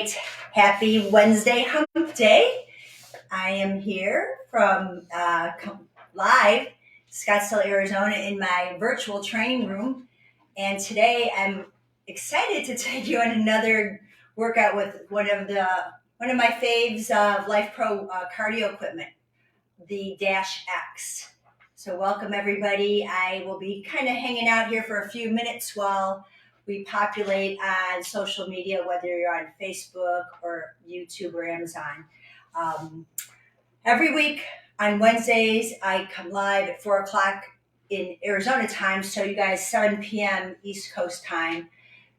right. Happy Wednesday hump day. I am here from live Scottsdale, Arizona in my virtual training room. And today I'm excited to take you on another workout with one of my faves of Life Pro cardio equipment, the Dash X. So welcome everybody. I will be kind of hanging out here for a few minutes while we populate on social media, whether you're on Facebook or YouTube or Amazon. Every week on Wednesdays, I come live at 4 o'clock in Arizona time, so you guys 7 p.m. East Coast time,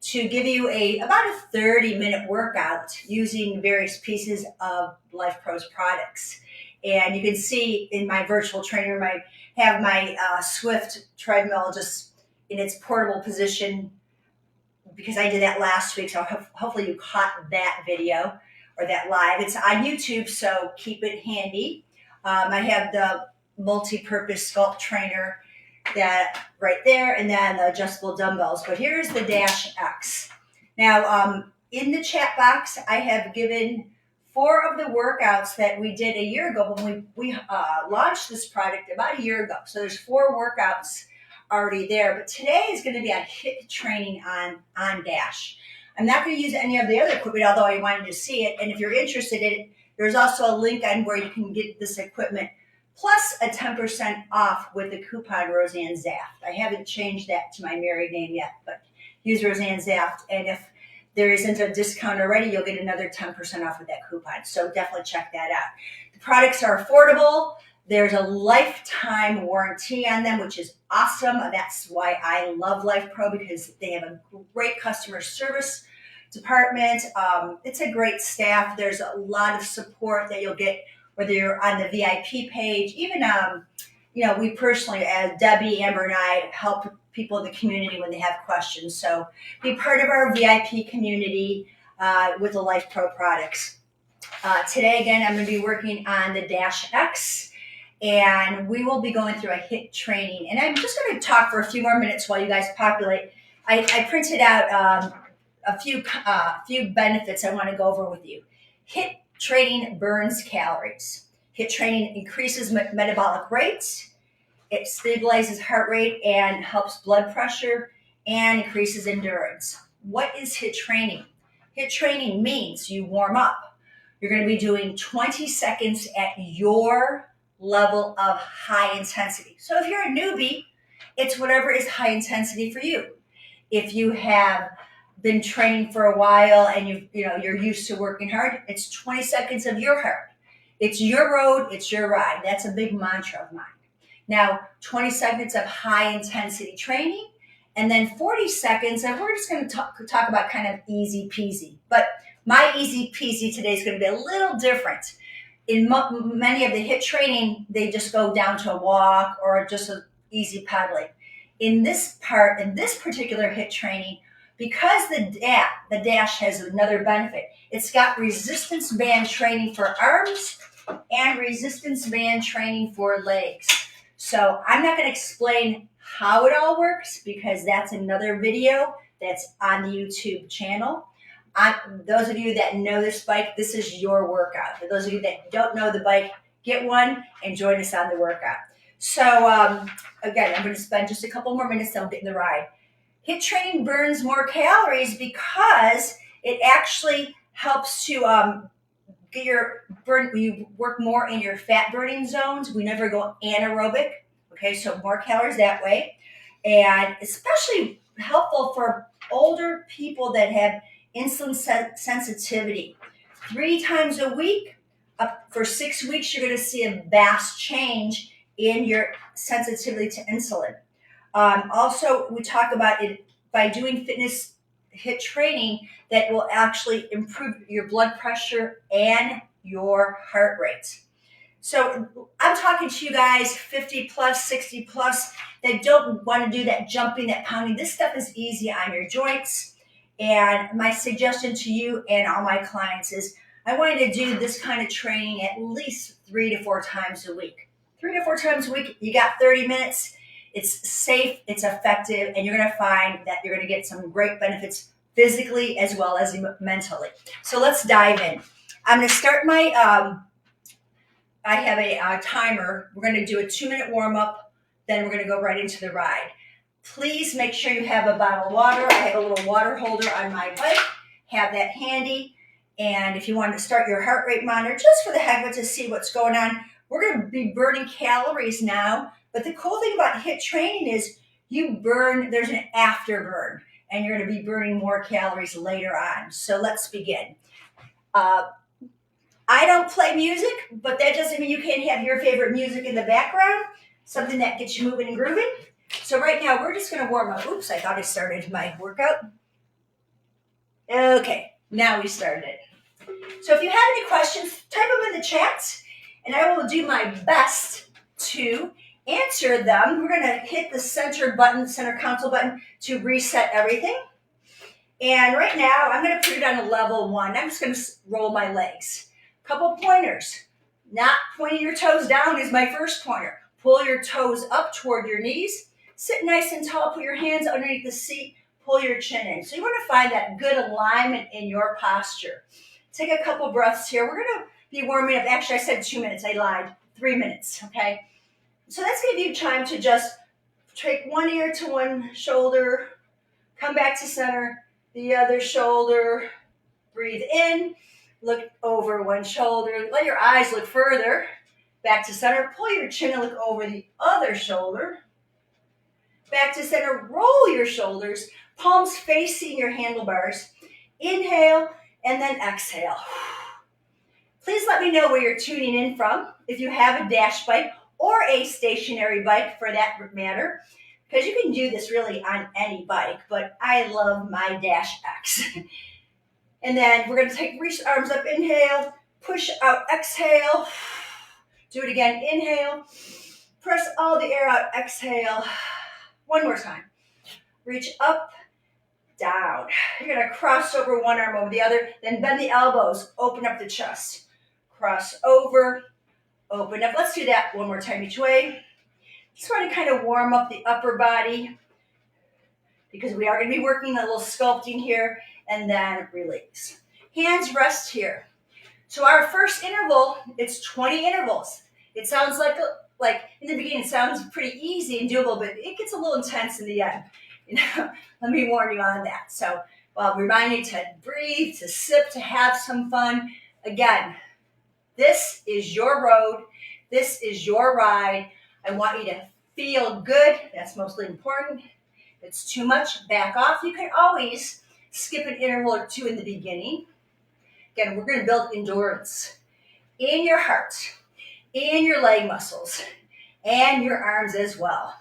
to give you about a 30-minute workout using various pieces of Life Pro's products. And you can see in my virtual training room, I have my Swift treadmill just in its portable position because I did that last week. So hopefully you caught that video or that live. It's on YouTube, so keep it handy. I have the multi-purpose sculpt trainer that right there, and then the adjustable dumbbells. But here's the Dash X. Now, in the chat box, I have given 4 of the workouts that we did a year ago when we launched this product about a year ago. So there's 4 workouts already there. But today is going to be a HIIT training on Dash. I'm not going to use any of the other equipment, although I wanted to see it. And if you're interested in it, there's also a link on where you can get this equipment plus a 10% off with the coupon Roseann Zaft. I haven't changed that to my married name yet, but use Roseann Zaft. And if there isn't a discount already, you'll get another 10% off with that coupon. So definitely check that out. The products are affordable. There's a lifetime warranty on them, which is awesome. That's why I love Life Pro, because they have a great customer service department. It's a great staff. There's a lot of support that you'll get, whether you're on the VIP page. Even, we personally, as Debbie, Amber, and I, help people in the community when they have questions. So be part of our VIP community with the Life Pro products. Today, again, I'm going to be working on the Dash X. And we will be going through a HIIT training. And I'm just going to talk for a few more minutes while you guys populate. I printed out a few benefits I want to go over with you. HIIT training burns calories. HIIT training increases metabolic rates. It stabilizes heart rate and helps blood pressure and increases endurance. What is HIIT training? HIIT training means you warm up. You're going to be doing 20 seconds at your level of high intensity. So if you're a newbie, it's whatever is high intensity for you. If you have been training for a while and you're used to working hard, it's 20 seconds of your heart. It's your road, it's your ride. That's a big mantra of mine. Now, 20 seconds of high intensity training, and then 40 seconds, and we're just going to talk about kind of easy peasy. But my easy peasy today is going to be a little different. In many of the HIIT training, they just go down to a walk or just an easy pedaling. In this particular HIIT training, because the Dash has another benefit, it's got resistance band training for arms and resistance band training for legs. So I'm not going to explain how it all works because that's another video that's on the YouTube channel. Those of you that know this bike, this is your workout. For those of you that don't know the bike, get one and join us on the workout. So again, I'm going to spend just a couple more minutes, then we'll get in the ride. HIIT training burns more calories because it actually helps to you work more in your fat burning zones. We never go anaerobic. Okay, so more calories that way. And especially helpful for older people that have insulin sensitivity. 3 times a week, for 6 weeks, you're going to see a vast change in your sensitivity to insulin. Also, we talk about it by doing fitness HIIT training that will actually improve your blood pressure and your heart rate. So I'm talking to you guys 50 plus, 60 plus that don't want to do that jumping, that pounding. This stuff is easy on your joints. And my suggestion to you and all my clients is I want you to do this kind of training at least 3 to 4 times a week. 3 to 4 times a week, you got 30 minutes. It's safe, it's effective, and you're going to find that you're going to get some great benefits physically as well as mentally. So let's dive in. I'm going to start my, I have a timer. We're going to do a 2-minute warm up. Then we're going to go right into the ride. Please make sure you have a bottle of water. I have a little water holder on my bike. Have that handy. And if you want to start your heart rate monitor, just for the heck of it to see what's going on, we're going to be burning calories now. But the cool thing about HIIT training is you burn, there's an afterburn, and you're going to be burning more calories later on. So let's begin. I don't play music, but that doesn't mean you can't have your favorite music in the background, something that gets you moving and grooving. So right now, we're just going to warm up. Oops, I thought I started my workout. Okay, now we started it. So if you have any questions, type them in the chat, and I will do my best to answer them. We're going to hit the center button, center console button, to reset everything. And right now, I'm going to put it on a level 1. I'm just going to roll my legs. Couple pointers. Not pointing your toes down is my first pointer. Pull your toes up toward your knees. Sit nice and tall. Put your hands underneath the seat. Pull your chin in. So you want to find that good alignment in your posture. Take a couple breaths here. We're going to be warming up. Actually, I said 2 minutes. I lied. 3 minutes, okay? So that's going to give you time to just take one ear to one shoulder, come back to center, the other shoulder, breathe in, look over one shoulder, let your eyes look further, back to center, pull your chin and look over the other shoulder, back to center, roll your shoulders, palms facing your handlebars, inhale, and then exhale. Please let me know where you're tuning in from, if you have a dash bike or a stationary bike for that matter, because you can do this really on any bike, but I love my Dash X. And then we're going to reach the arms up, inhale, push out, exhale. Do it again, inhale, press all the air out, exhale. One more time. Reach up, down. You're going to cross over one arm over the other, then bend the elbows, open up the chest. Cross over, open up. Let's do that one more time each way. Just want to kind of warm up the upper body because we are going to be working a little sculpting here, and then release. Hands rest here. So our first interval, it's 20 intervals. It sounds like in the beginning, it sounds pretty easy and doable, but it gets a little intense in the end. Let me warn you on that. So I'll remind you to breathe, to sip, to have some fun. Again, this is your road. This is your ride. I want you to feel good. That's mostly important. If it's too much, back off. You can always skip an interval or two in the beginning. Again, we're going to build endurance in your heart, in your leg muscles, and your arms as well.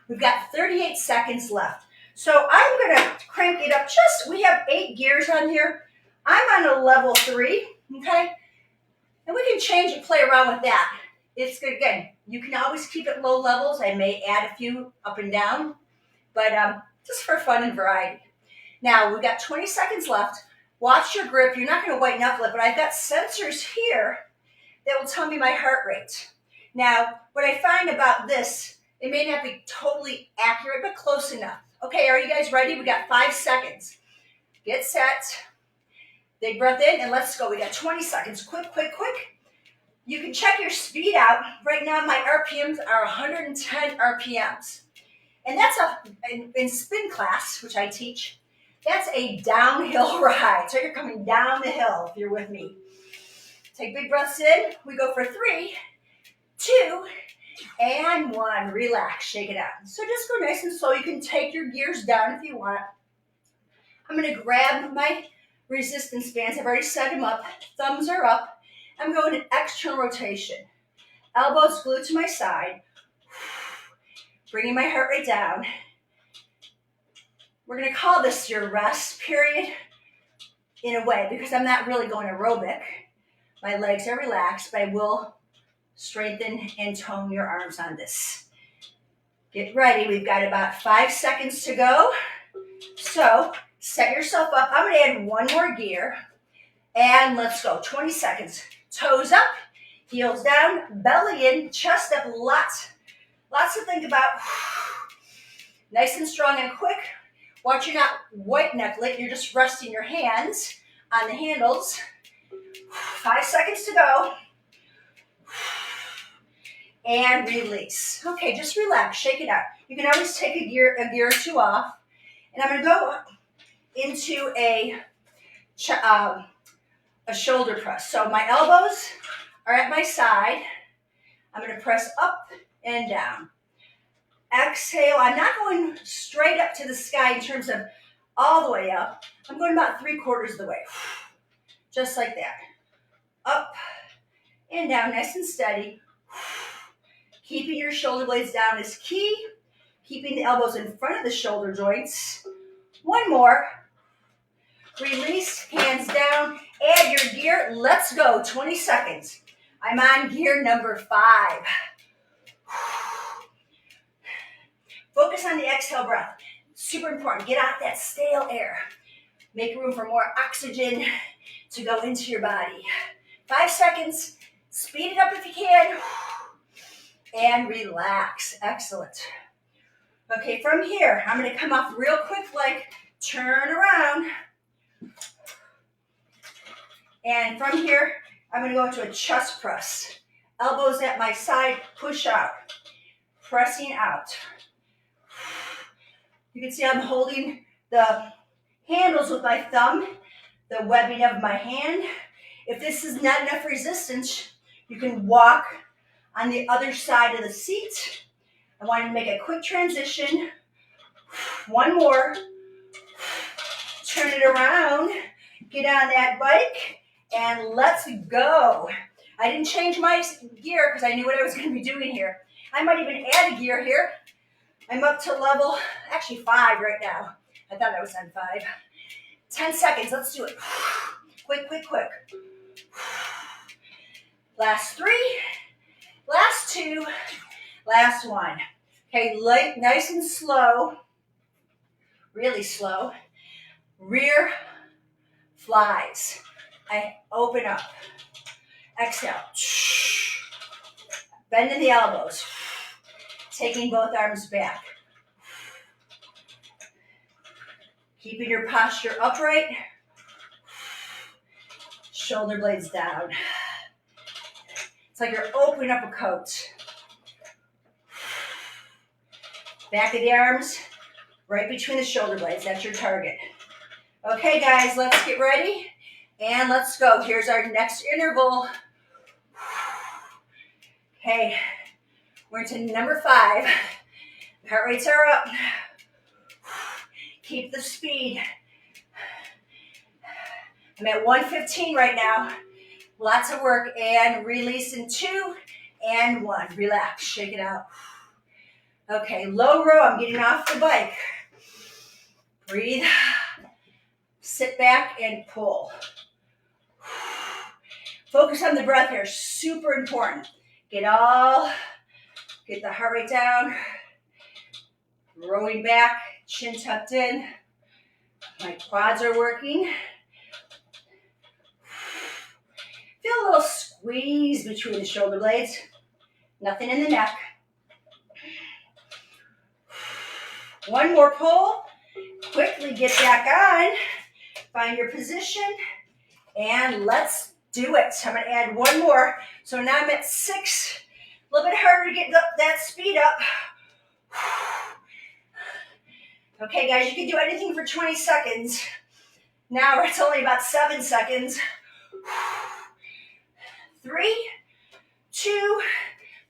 We've got 38 seconds left. So I'm going to crank it up. We have 8 gears on here. I'm on a level 3, okay? And we can change and play around with that. It's good. Again, you can always keep it low levels. I may add a few up and down, but just for fun and variety. Now, we've got 20 seconds left. Watch your grip. You're not going to white knuckle it, but I've got sensors here that will tell me my heart rate. Now, what I find about this, it may not be totally accurate, but close enough. Okay, are you guys ready? We got 5 seconds. Get set. Big breath in, and let's go. We got 20 seconds. Quick, quick, quick. You can check your speed out. Right now, my RPMs are 110 RPMs. And that's in spin class, which I teach, that's a downhill ride. So you're coming down the hill if you're with me. Take big breaths in. We go for 3, 2, and 1. Relax, shake it out. So just go nice and slow. You can take your gears down if you want. I'm going to grab my resistance bands. I've already set them up. Thumbs are up. I'm going in external rotation. Elbows glued to my side. Bringing my heart rate down. We're going to call this your rest period in a way because I'm not really going aerobic. My legs are relaxed, but I will strengthen and tone your arms on this. Get ready. We've got about 5 seconds to go. So set yourself up. I'm going to add one more gear. And let's go. 20 seconds. Toes up, heels down, belly in, chest up. Lots to think about. Nice and strong and quick. Watch you're not white knuckling, you're just resting your hands on the handles. 5 seconds to go. And release. Okay, just relax, shake it out. You can always take a gear or two off. And I'm gonna go into a shoulder press. So my elbows are at my side. I'm gonna press up and down. Exhale, I'm not going straight up to the sky in terms of all the way up. I'm going about 3/4 of the way. Just like that. Up and down, nice and steady. Keeping your shoulder blades down is key. Keeping the elbows in front of the shoulder joints. One more. Release, hands down. Add your gear. Let's go. 20 seconds. I'm on gear number 5. Focus on the exhale breath. Super important. Get out that stale air. Make room for more oxygen to go into your body. 5 seconds. Speed it up if you can. And relax. Excellent. Okay, from here, I'm going to come off real quick, like turn around. And from here, I'm going to go into a chest press. Elbows at my side, push out. Pressing out. You can see I'm holding the handles with my thumb, the webbing of my hand. If this is not enough resistance, you can walk on the other side of the seat. I want to make a quick transition. One more. Turn it around. Get on that bike and let's go. I didn't change my gear because I knew what I was going to be doing here. I might even add a gear here. I'm up to level, actually 5 right now. I thought I was on 5. 10 seconds, let's do it. Quick, quick, quick. Last 3, last 2, last 1. Okay, light, nice and slow, really slow. Rear flies. I open up. Exhale. Bending the elbows. Taking both arms back. Keeping your posture upright. Shoulder blades down. It's like you're opening up a coat. Back of the arms, right between the shoulder blades. That's your target. Okay, guys, let's get ready. And let's go. Here's our next interval. Okay, we're into number 5. Heart rates are up. Keep the speed. I'm at 115 right now. Lots of work. And release in 2 and 1. Relax. Shake it out. Okay, low row. I'm getting off the bike. Breathe. Sit back and pull. Focus on the breath here. Super important. Get the heart rate down. Rowing back. Chin tucked in. My quads are working. Feel a little squeeze between the shoulder blades. Nothing in the neck. One more pull. Quickly get back on. Find your position. And let's do it. I'm going to add one more. So now I'm at 6. A little bit harder to get that speed up. Okay, guys, you can do anything for 20 seconds. Now it's only about 7 seconds. 3, 2,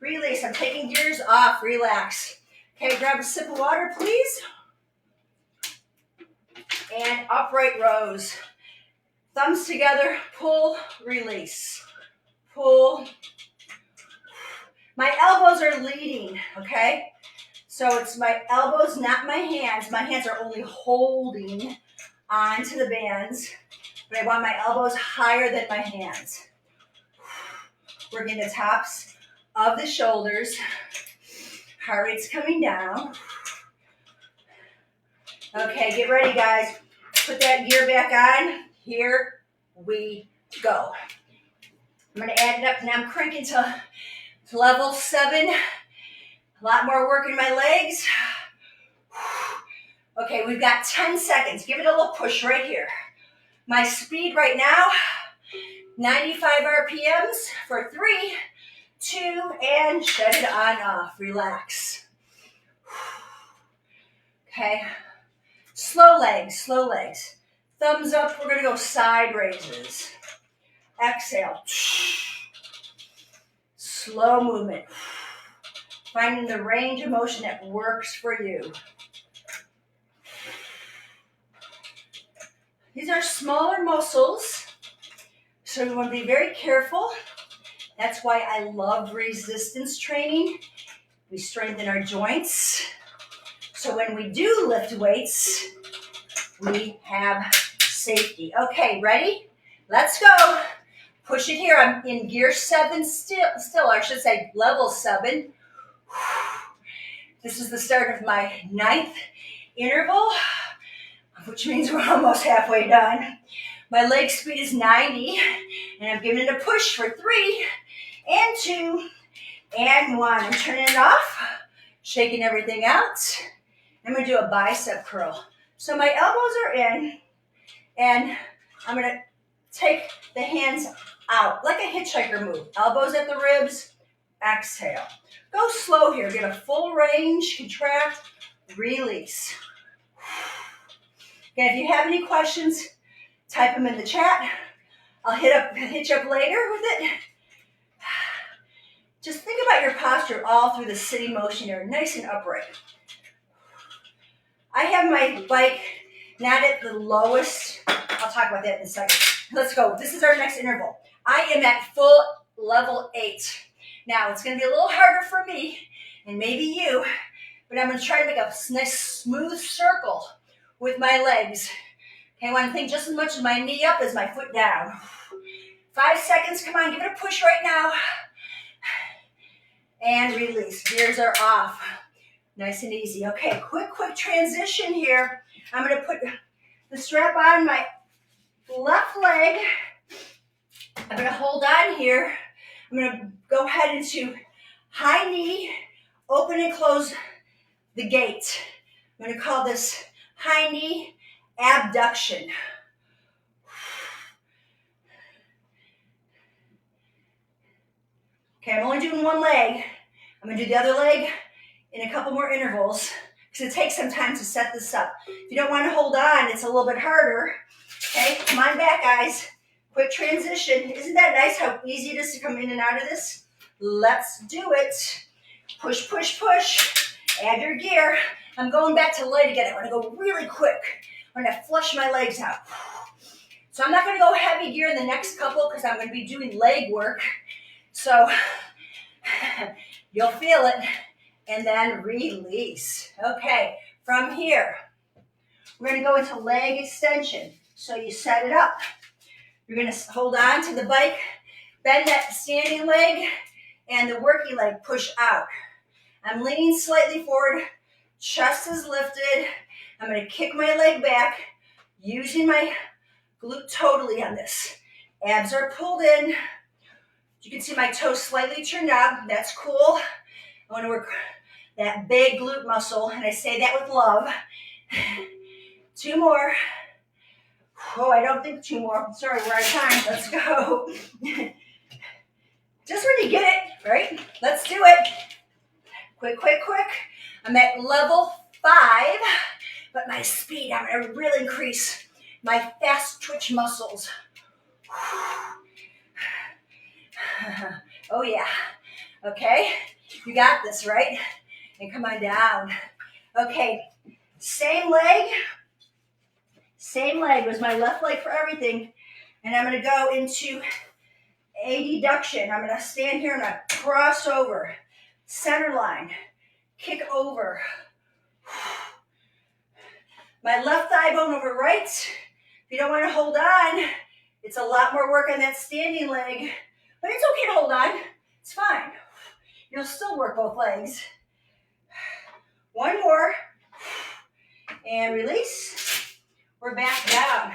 release. I'm taking gears off. Relax. Okay, grab a sip of water, please. And upright rows. Thumbs together. Pull, release. Pull. My elbows are leading, okay? So it's my elbows, not my hands. My hands are only holding onto the bands, but I want my elbows higher than my hands. Working the tops of the shoulders. Heart rate's coming down. Okay, get ready, guys. Put that gear back on. Here we go. I'm going to add it up. Now I'm cranking to level 7. A lot more work in my legs. Okay, we've got 10 seconds. Give it a little push right here. My speed right now, 95 RPMs for 3, 2, and shut it on off. Relax. Okay. Slow legs, slow legs. Thumbs up, we're gonna go side raises. Exhale. Slow movement. Finding the range of motion that works for you. These are smaller muscles, so we want to be very careful. That's why I love resistance training. We strengthen our joints. So when we do lift weights, we have safety. Okay, ready? Let's go. Push it here. I'm in gear 7 still, or I should say level 7. This is the start of my 9th interval, which means we're almost halfway done. My leg speed is 90, and I'm giving it a push for 3, and 2, and 1. I'm turning it off, shaking everything out. I'm gonna do a bicep curl. So my elbows are in, and I'm gonna take the hands out, like a hitchhiker move. Elbows at the ribs, exhale. Go slow here, get a full range, contract, release. Again, if you have any questions, type them in the chat. I'll hit you up later with it. Just think about your posture all through the sitting motion here, nice and upright. I have my bike not at the lowest. I'll talk about that in a second. Let's go. This is our next interval. I am at full level 8. Now, it's going to be a little harder for me, and maybe you, but I'm going to try to make a nice smooth circle with my legs. Okay, I want to think just as much as my knee up as my foot down. 5 seconds, come on, give it a push right now. And release, gears are off. Nice and easy. Okay, quick transition here. I'm gonna put the strap on my left leg. I'm gonna hold on here. I'm gonna go ahead into high knee, open and close the gate. I'm gonna call this high knee abduction. Okay, I'm only doing one leg. I'm gonna do the other leg in a couple more intervals because it takes some time to set this up. If you don't want to hold on, it's a little bit harder. Okay, come on back, guys. Quick transition. Isn't that nice how easy it is to come in and out of this? Let's do it. Push, push, push. Add your gear. I'm going back to light again. I want to go really quick. I'm going to flush my legs out. So I'm not going to go heavy gear in the next couple because I'm going to be doing leg work. So you'll feel it. And then release. Okay, from here, we're going to go into leg extension. So you set it up. You're going to hold on to the bike, bend that standing leg, and the working leg push out. I'm leaning slightly forward, chest is lifted. I'm going to kick my leg back, using my glute totally on this. Abs are pulled in. You can see my toes slightly turned up. That's cool. I want to work that big glute muscle, and I say that with love. 2 more. Oh, I don't think 2 more. Sorry, we're out of time. Let's go. Just when you get it, right? Let's do it. Quick. I'm at level 5, but my speed, I'm going to really increase my fast twitch muscles. Oh, yeah. Okay, you got this, right? And come on down. Okay, same leg was my left leg for everything. And I'm gonna go into a deduction. I'm gonna stand here and I'm gonna cross over, center line, kick over. My left thigh bone over right. If you don't wanna hold on, it's a lot more work on that standing leg, but it's okay to hold on, it's fine. You'll still work both legs. 1 more, and release. We're back down.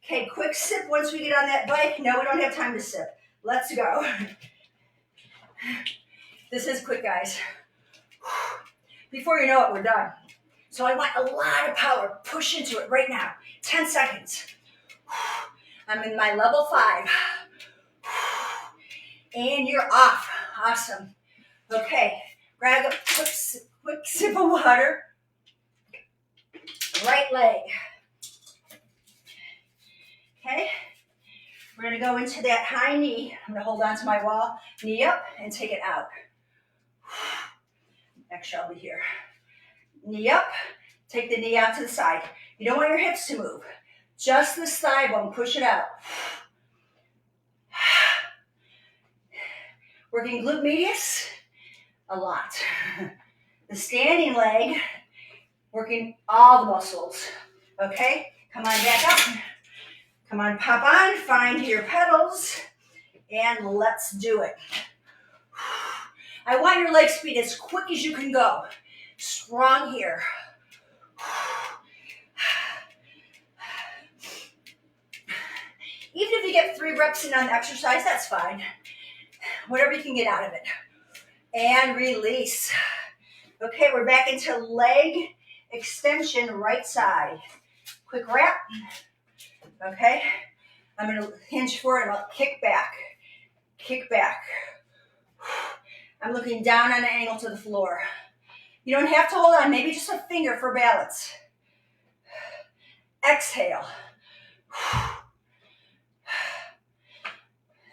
Okay, quick sip once we get on that bike. No, we don't have time to sip. Let's go. This is quick, guys. Before you know it, we're done. So I want a lot of power. Push into it right now. 10 seconds. I'm in my level 5. And you're off. Awesome. Okay, grab a quick sip of water. Right leg. Okay, we're gonna go into that high knee. I'm gonna hold on to my wall, knee up, and take it out. Actually, I'll be here. Knee up, take the knee out to the side. You don't want your hips to move. Just this thigh bone, push it out. Working glute medius a lot. The standing leg, working all the muscles. Okay, come on back up. Come on, pop on, find your pedals, and let's do it. I want your leg speed as quick as you can go. Strong here. Even if you get 3 reps in on the exercise, that's fine. Whatever you can get out of it. And release. Okay, we're back into leg extension, right side. Quick wrap. Okay, I'm going to hinge forward and I'll kick back. Kick back. I'm looking down on an angle to the floor. You don't have to hold on, maybe just a finger for balance. Exhale.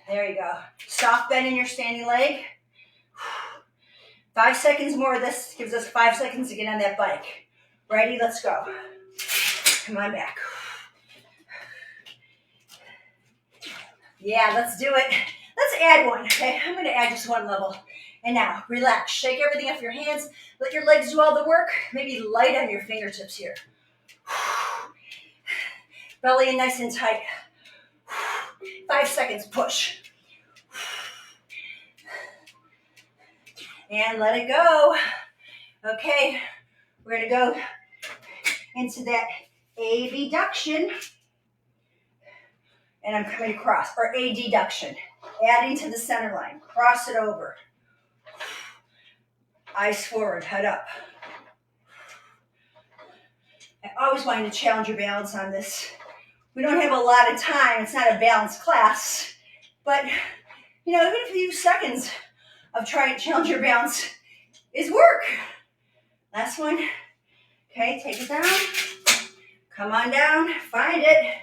There you go. Soft bend in your standing leg. 5 seconds more of this gives us 5 seconds to get on that bike. Ready? Let's go. Come on back. Yeah, let's do it. Let's add one, okay? I'm going to add just one level. And now, relax. Shake everything off your hands. Let your legs do all the work. Maybe light on your fingertips here. Belly in nice and tight. 5 seconds, push. And let it go. Okay, we're going to go into that abduction. And I'm coming across, or adduction. Adding to the center line. Cross it over. Eyes forward, head up. I always wanted to challenge your balance on this. We don't have a lot of time. It's not a balanced class. But, you know, even a few seconds of trying to challenge your balance is work. Last one. Okay, take it down. Come on down. Find it.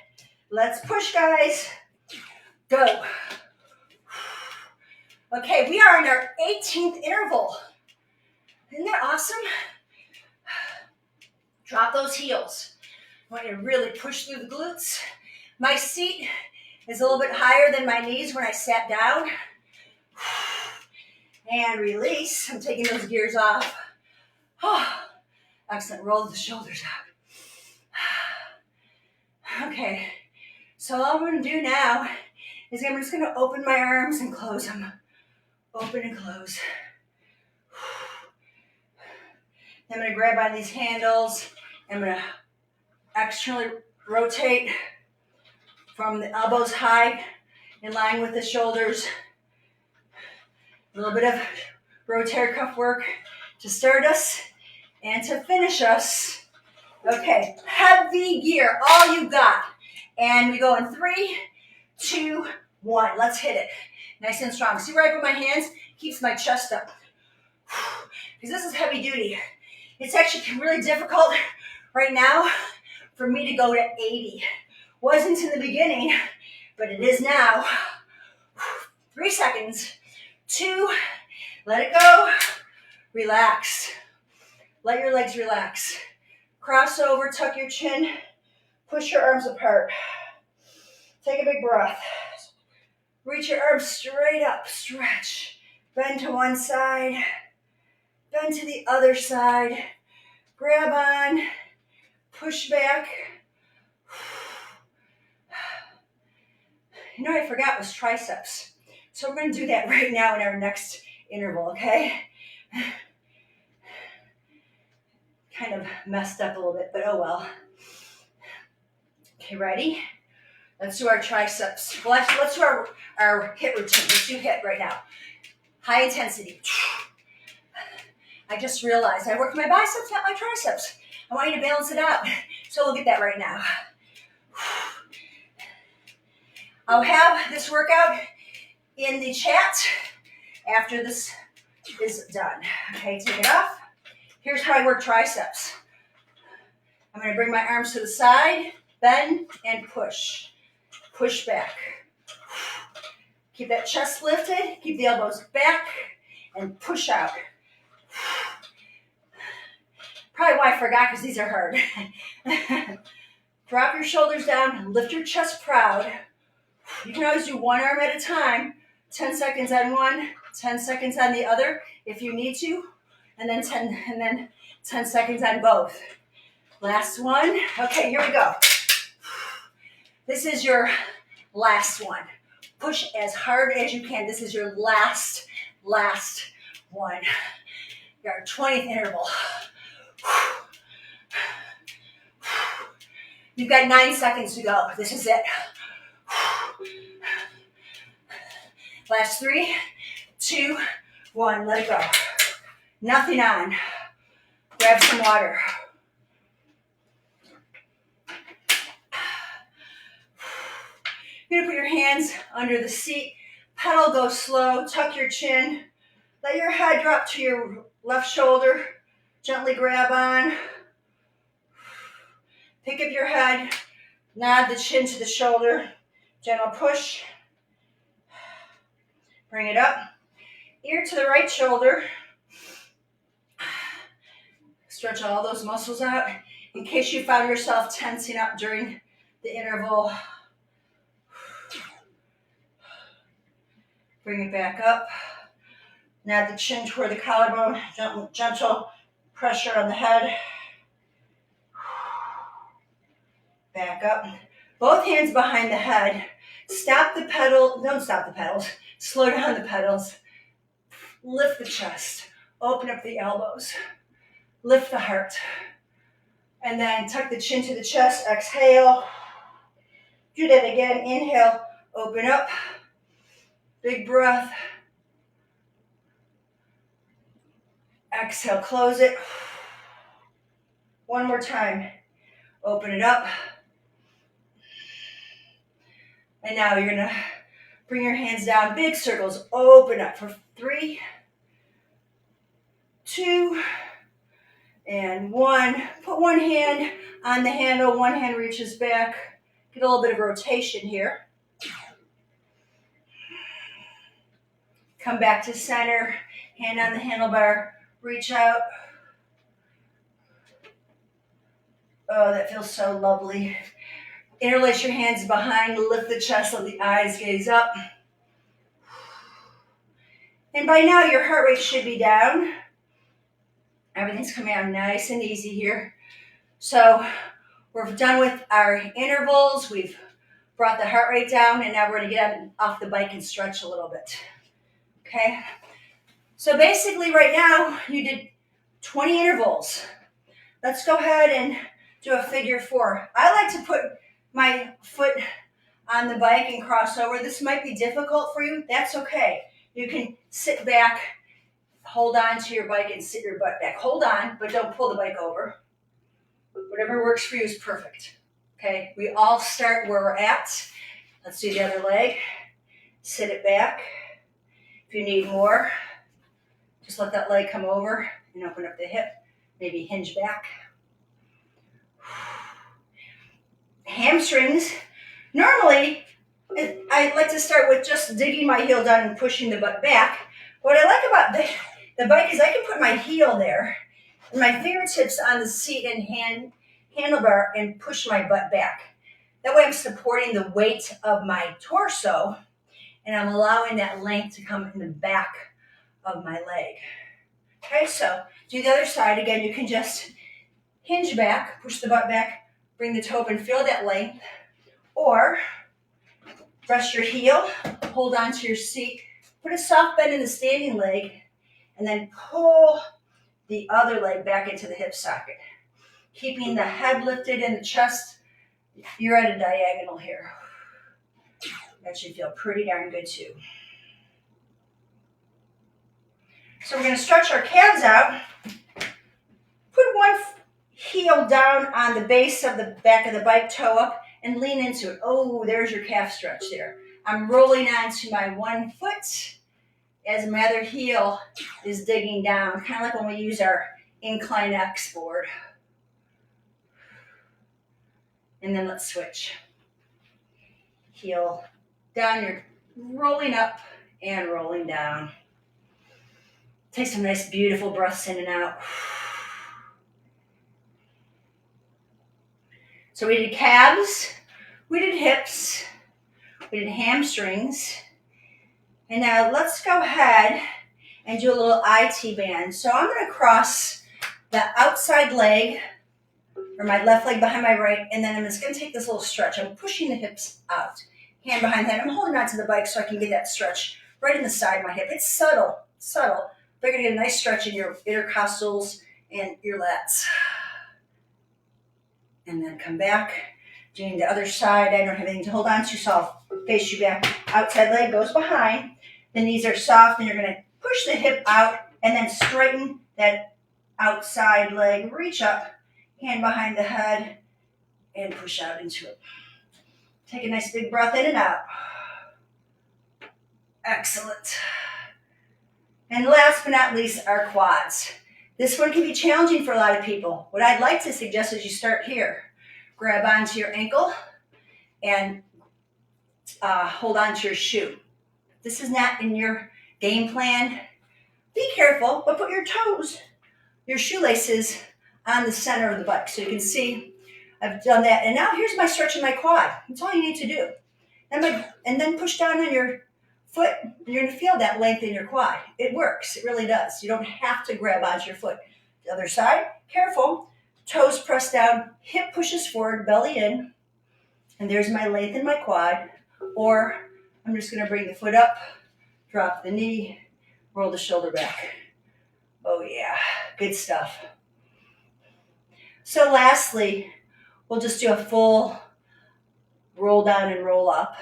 Let's push, guys. Go. Okay, we are in our 18th interval. Isn't that awesome? Drop those heels. I want you to really push through the glutes. My seat is a little bit higher than my knees when I sat down. And release. I'm taking those gears off. Excellent. Roll the shoulders out. Okay. So all I'm going to do now is I'm just going to open my arms and close them. Open and close. I'm going to grab on these handles. I'm going to externally rotate from the elbows high in line with the shoulders. A little bit of rotator cuff work to start us and to finish us. Okay, heavy gear, all you got. And we go in 3, 2, 1. Let's hit it. Nice and strong. See where I put my hands? Keeps my chest up. Because this is heavy duty. It's actually really difficult right now for me to go to 80. Wasn't in the beginning, but it is now. 3 seconds. 2, let it go. Relax. Let your legs relax. Cross over, tuck your chin. Push your arms apart. Take a big breath. Reach your arms straight up. Stretch. Bend to one side. Bend to the other side. Grab on. Push back. You know what I forgot was triceps. So we're going to do that right now in our next interval, okay? Kind of messed up a little bit, but oh well. Okay, ready? Let's do our triceps. Well, let's do our HIIT routine. Let's do HIIT right now. High intensity. I just realized I worked my biceps, not my triceps. I want you to balance it out. So we'll get that right now. I'll have this workout in the chat after this is done. Okay, take it off. Here's how I work triceps. I'm going to bring my arms to the side, bend, and push. Push back. Keep that chest lifted. Keep the elbows back, and push out. Probably why I forgot, because these are hard. Drop your shoulders down, lift your chest proud. You can always do one arm at a time. 10 seconds on one, 10 seconds on the other if you need to, and then 10 seconds on both. Last one. Okay, here we go. This is your last one. Push as hard as you can. This is your last one. Your 20th interval. You've got 9 seconds to go. This is it. Last 3, 2, 1. Let it go. Nothing on. Grab some water. You're going to put your hands under the seat. Pedal, go slow. Tuck your chin. Let your head drop to your left shoulder. Gently grab on. Pick up your head. Nod the chin to the shoulder. Gentle push. Bring it up. Ear to the right shoulder. Stretch all those muscles out. In case you found yourself tensing up during the interval, bring it back up. Nod the chin toward the collarbone. Gentle pressure on the head. Back up. Both hands behind the head. Stop the pedal. Don't stop the pedals. Slow down the pedals. Lift the chest. Open up the elbows. Lift the heart. And then tuck the chin to the chest. Exhale. Do that again. Inhale. Open up. Big breath. Exhale. Close it. One more time. Open it up. And now you're going to bring your hands down. Big circles. Open up for 3, 2, and 1. Put one hand on the handle. One hand reaches back. Get a little bit of rotation here. Come back to center. Hand on the handlebar. Reach out. Oh, that feels so lovely. Interlace your hands behind, lift the chest, let the eyes gaze up. And by now, your heart rate should be down. Everything's coming out nice and easy here. So we're done with our intervals. We've brought the heart rate down, and now we're going to get off the bike and stretch a little bit. Okay? So basically right now, you did 20 intervals. Let's go ahead and do a figure 4. I like to put my foot on the bike and cross over. This might be difficult for you. That's okay. You can sit back, hold on to your bike and sit your butt back. Hold on, but don't pull the bike over. Whatever works for you is perfect. Okay, we all start where we're at. Let's do the other leg. Sit it back. If you need more, just let that leg come over and open up the hip. Maybe hinge back. Hamstrings. Normally, I like to start with just digging my heel down and pushing the butt back. What I like about the bike is I can put my heel there and my fingertips on the seat and handlebar and push my butt back. That way I'm supporting the weight of my torso and I'm allowing that length to come in the back of my leg. Okay, so do the other side. Again, you can just hinge back, push the butt back, bring the toe up and feel that length. Or rest your heel, hold on to your seat, put a soft bend in the standing leg, and then pull the other leg back into the hip socket. Keeping the head lifted and the chest, you're at a diagonal here. That should feel pretty darn good too. So we're going to stretch our calves out. Put one heel down on the base of the back of the bike, toe up, and lean into it. Oh, there's your calf stretch there. I'm rolling onto my one foot as my other heel is digging down, kind of like when we use our Incline X board. And then let's switch. Heel down, you're rolling up and rolling down. Take some nice, beautiful breaths in and out. So we did calves, we did hips, we did hamstrings, and now let's go ahead and do a little IT band. So I'm going to cross the outside leg, or my left leg behind my right, and then I'm just going to take this little stretch. I'm pushing the hips out, hand behind head. I'm holding on to the bike so I can get that stretch right in the side of my hip. It's subtle. But you're going to get a nice stretch in your intercostals and your lats. And then come back, doing the other side. I don't have anything to hold on to, so I'll face you back. Outside leg goes behind. The knees are soft, and you're going to push the hip out and then straighten that outside leg. Reach up, hand behind the head, and push out into it. Take a nice big breath in and out. Excellent. And last but not least, our quads. This one can be challenging for a lot of people. What I'd like to suggest is you start here. Grab onto your ankle and hold onto your shoe. If this is not in your game plan, be careful, but put your toes, your shoelaces on the center of the bike. So you can see I've done that. And now here's my stretch in my quad. That's all you need to do. And then push down on your foot, and you're going to feel that length in your quad. It works. It really does. You don't have to grab onto your foot. The other side, careful. Toes press down, hip pushes forward, belly in. And there's my length in my quad. Or I'm just going to bring the foot up, drop the knee, roll the shoulder back. Oh yeah, good stuff. So lastly, we'll just do a full roll down and roll up.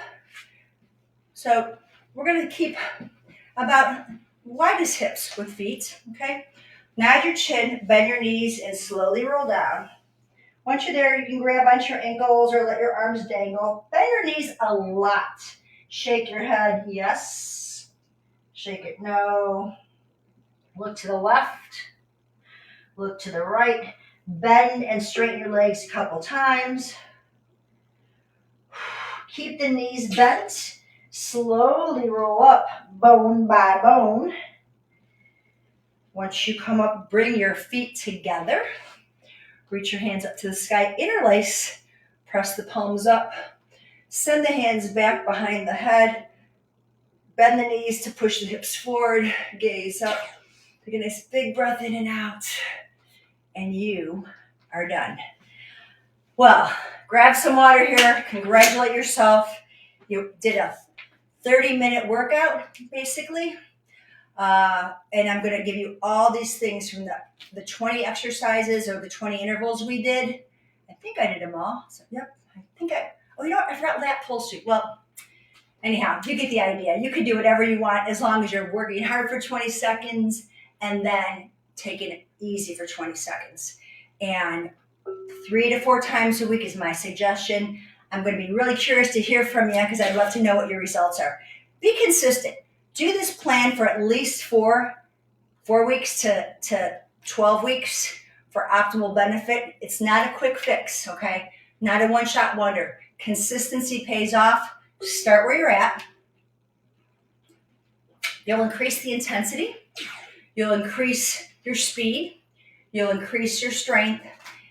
So we're going to keep about wide as hips with feet, okay? Nod your chin, bend your knees, and slowly roll down. Once you're there, you can grab onto your ankles or let your arms dangle. Bend your knees a lot. Shake your head, yes. Shake it, no. Look to the left. Look to the right. Bend and straighten your legs a couple times. Keep the knees bent. Slowly roll up, bone by bone. Once you come up, bring your feet together. Reach your hands up to the sky. Interlace. Press the palms up. Send the hands back behind the head. Bend the knees to push the hips forward. Gaze up. Take a nice big breath in and out. And you are done. Well, grab some water here. Congratulate yourself. You did a 30-minute workout, basically. And I'm going to give you all these things from the 20 exercises or the 20 intervals we did. I think I did them all. So, yep. I forgot lat pull suit. Well, anyhow, you get the idea. You can do whatever you want as long as you're working hard for 20 seconds and then taking it easy for 20 seconds. And 3 to 4 times a week is my suggestion. I'm going to be really curious to hear from you because I'd love to know what your results are. Be consistent. Do this plan for at least 4 weeks to 12 weeks for optimal benefit. It's not a quick fix, okay? Not a one-shot wonder. Consistency pays off. Start where you're at. You'll increase the intensity. You'll increase your speed. You'll increase your strength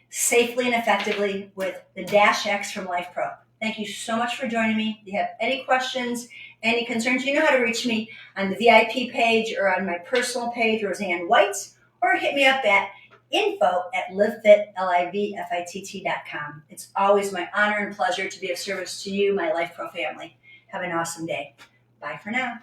safely and effectively with the Dash X from Life Pro. Thank you so much for joining me. If you have any questions, any concerns, you know how to reach me on the VIP page or on my personal page, Roseann White, or hit me up at info@livefit.com. It's always my honor and pleasure to be of service to you, my Life Pro family. Have an awesome day. Bye for now.